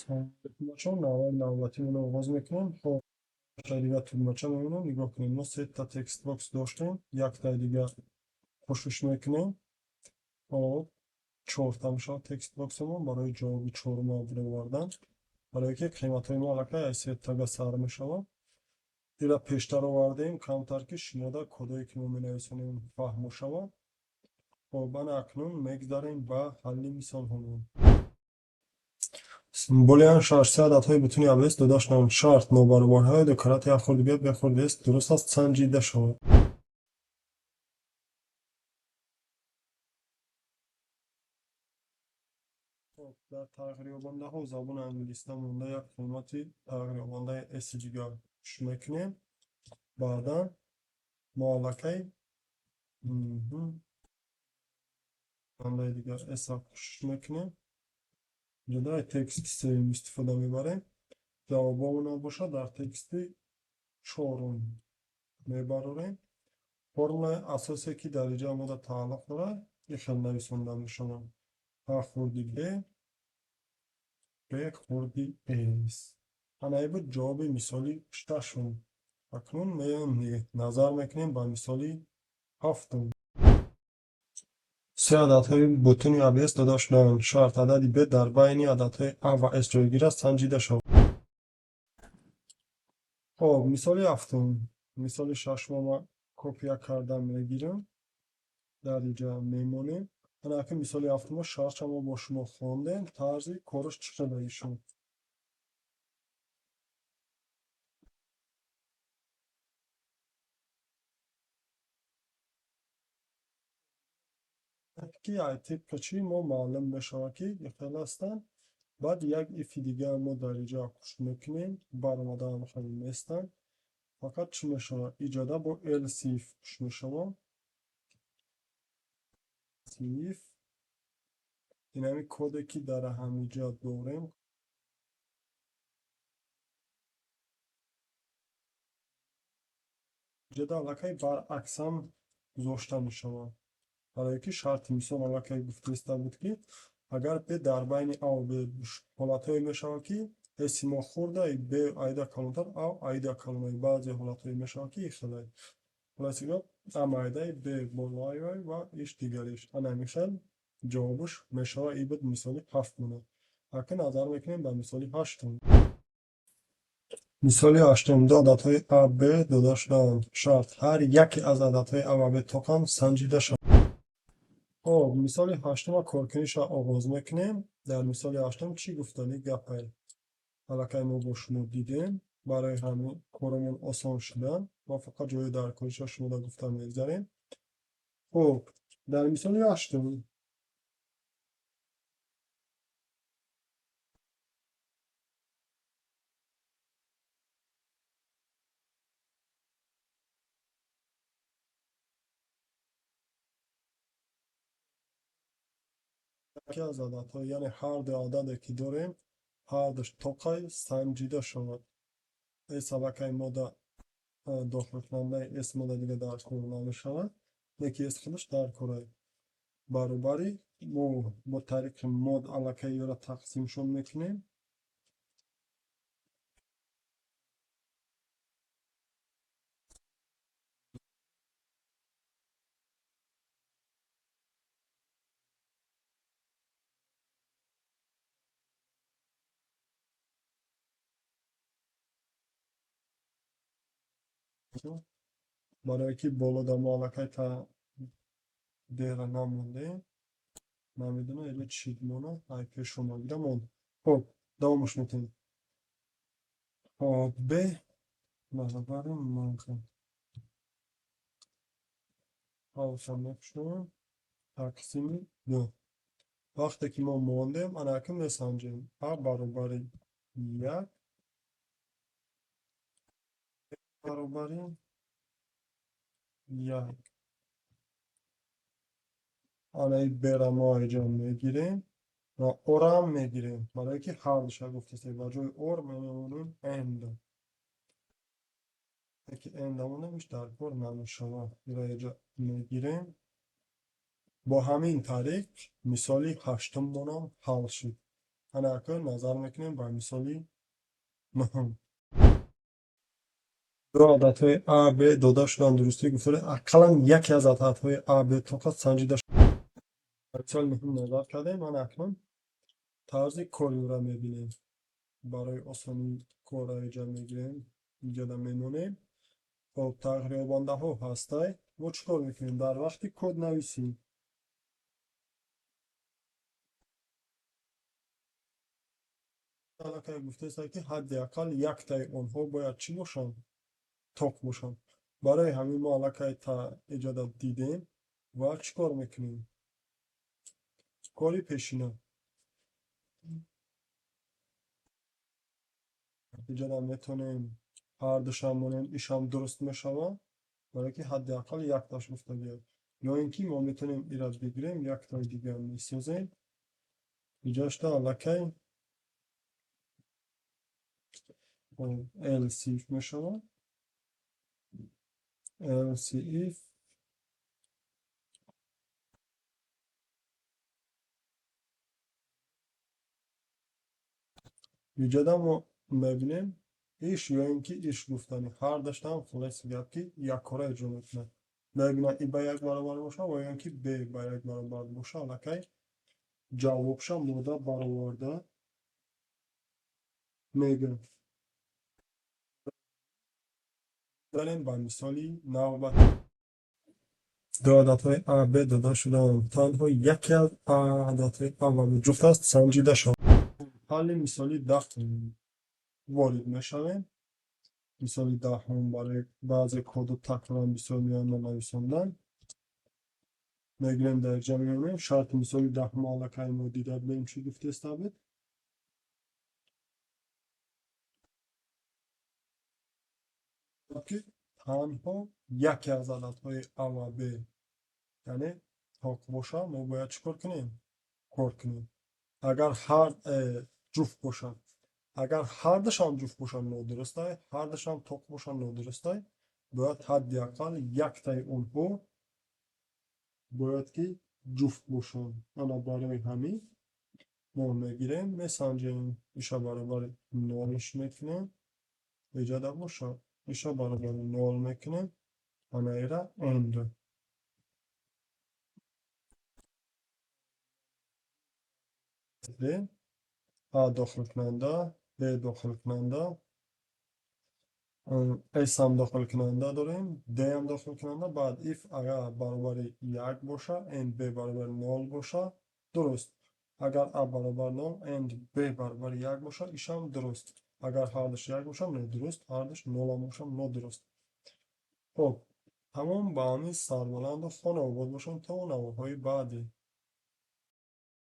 سلام علیکم بچه‌ها. نوبتیمون رو آغاز میکنیم. خب خیلی دیگه طول بچه میمونم نگاه کنیم. ما سه تا تکست باکس داشتیم، یک تا دیگه خوشش میکنیم. خب چهار تا میشه تکست باکس ما برای جوابی چهار ما آوردن، برای که قیمت های ما علاقه از سه تا سر میشود. دیگه پیشتر آوردیم کمتر که شموده کدایی که ما مینویسونیم فهم شود. خب من اکنون میگذاریم به حل مثال همون. بولیان شرط سه عددهای بتونی اولیست دو داشتن شرط نابرابرهای دو کرات یک خورده بیاد به خورده است درست است سنجیده شود. خب در تقریبانده ها زبان انگلیستا مونده یک قیمتی تقریبانده اس جیگا میکنیم. بعدا معلقه مونده دیگر اس میکنیم. جدا تکست سیم استفاده میبریم. جوابمون باشه در تکستی چهارم میبریم. فرم اساسی که در اینجا ما تعلق داره این خیلی نویسنده میشونم. ها خوردی به خوردی ایس. انا بود جواب مثالی ششم. اکنون نظر میکنیم با مثالی هفتم. سه عددهای بوتونی ابیس داداش دارن شرط عددی به در بین عددهای ا و اس جایگیر است سنجیده شد. خب مثالی هفتم، مثال ششم ما کپی کردم میگیرم در اینجا میمونیم. انا که مثالی هفتم شرط ما با شما خوندیم طرزی کارش چطور ایشون که تیپ چی ما معلم میشه که اختلاف هستن. بعد یک ایف دیگه ما در اینجا کش میکنیم برآمده هم خیلی نیستن. فقط چی میشه ایجاده با ال سیف کش میشه سیف. این همی کده که در همینجا داریم ایجاده علاقه برعکس هم گذاشته میشه. برای که شرط مثال علاقه گفته بود که اگر به در بین او به حالت های میشه که اسم ما خورده به ایده کلمتر او ایده کلمه بعضی حالت های میشه که خیلی خلاصیگاه اما ایده به بالای و ایش دیگریش انا میشن جوابش میشه ای بود مثالی هفت مونه. اکن نظر میکنیم به مثالی هشتم. مثالی هشتم دو عددهای ا ب دو داشتن شرط هر یکی از عددهای ا و ب توکم سنجیده شد. خب مثال هشتم کارکنیش را آغاز میکنیم. در مثال هشتم چی گفتنی گپه حالا ما با شما دیدیم برای همین کارمون آسان شدن ما فقط جای در کنش شما را گفتن میگذاریم. خب در مثال هشتم یکی از عدد ها یعنی هر دو عدد که داریم هر دوش توقع سنجیده شود. این سبکه ما داخل کننده اسم ما دیگه در کور نمیشود. یکی از خودش در کوره برابری ما با طریق مود علاقه ای را تقسیم شون میکنیم. برای که بالا در علاقه تا دیر نمونده نمیدونه اینا چی مونه ای پیش شما گیره مون. خب دوامش میتونیم خب به برابر ممکن آوشم نکشون تقسیم دو. وقتی که ما موندیم انا که میسنجیم ا برابر یک برابر یک آنها بره ما اینجا میگیریم و اور هم میگیریم برای که هر دوشه گفته سه و جای اور میمونیم اند که اندمون نمیشه در کور نمیشه را اینجا میگیریم. با همین طریق مثالی هشتم مونم حل شد. انا اکن نظر میکنیم با مثالی نهم. دو عادت های A B داده شدن درستی گفتاره اقلا یکی از عادت های A B فقط سنجیده شد. مثال نهم نظر کردیم. من اکنون طرز کاری را میبینیم. برای آسانی کار را انجام میگیریم. اینجا دا میمونیم. خب تقریبا ده ها هسته و چکار میکنیم در وقتی کد نویسیم علاقه گفته است که حداقل یک تای آنها باید چی باشن؟ تاک باشن. برای همین ما علاقه تا ایجاد دیدیم و چیکار میکنیم؟ کاری پیشینه ایجاد میتونیم هر دوشم مونیم ایشم درست میشوه برای که حداقل یک تاش گفته بیاد یا اینکه ما میتونیم ایراد بگیریم یک تای دیگه میسازیم اینجاش تا علاقه else if میشوه else if ایجاد ما میبینیم ایش یا اینکه ایش گفتنی هر داشتم خلاص گفت که یک کار اجرا میکنه میبینه ای با یک برابر باشه و یا اینکه ب با یک برابر باشه علاقه جوابش مودا برآورده میگم داریم با مثالی نوبت دو عادتهای A B داده شدن تنها یکی از عادتهای A و B جفت است سنجیده شد حال مثالی 10 وارد میشویم مثالی 10 برای بعضی کد و تکرار مثال میان نویساندن میگیریم در جمع شرط مثالی 10 علاقه ما دیده بیم چی گفته استابید که تنها یکی از عددهای A و B یعنی تاک باشه ما باید چیکار کنیم کار کنیم اگر هر جفت باشن اگر هر دشان جفت باشن نادرسته هر دشان تاک باشن نادرسته باید حداقل یک تای اونها باید که جفت باشن انا برای همین ما میگیریم میسنجیم ایشا برابر نالش میکنیم ایجاد باشه ایشا برابر نال میکنیم انا ایره اند A داخل کننده B داخل کننده S هم داخل کننده داریم D هم داخل کننده بعد if اگر برابر یک باشه and B برابر 0 باشه درست اگر A برابر 0 and B برابر یک باشه ایش هم درست اگر هر دوش یک باشه نه درست هر دوش 0 هم باشه نه درست خب تمام با همین سربلند و خانه آباد باشم تا نوه های بعدی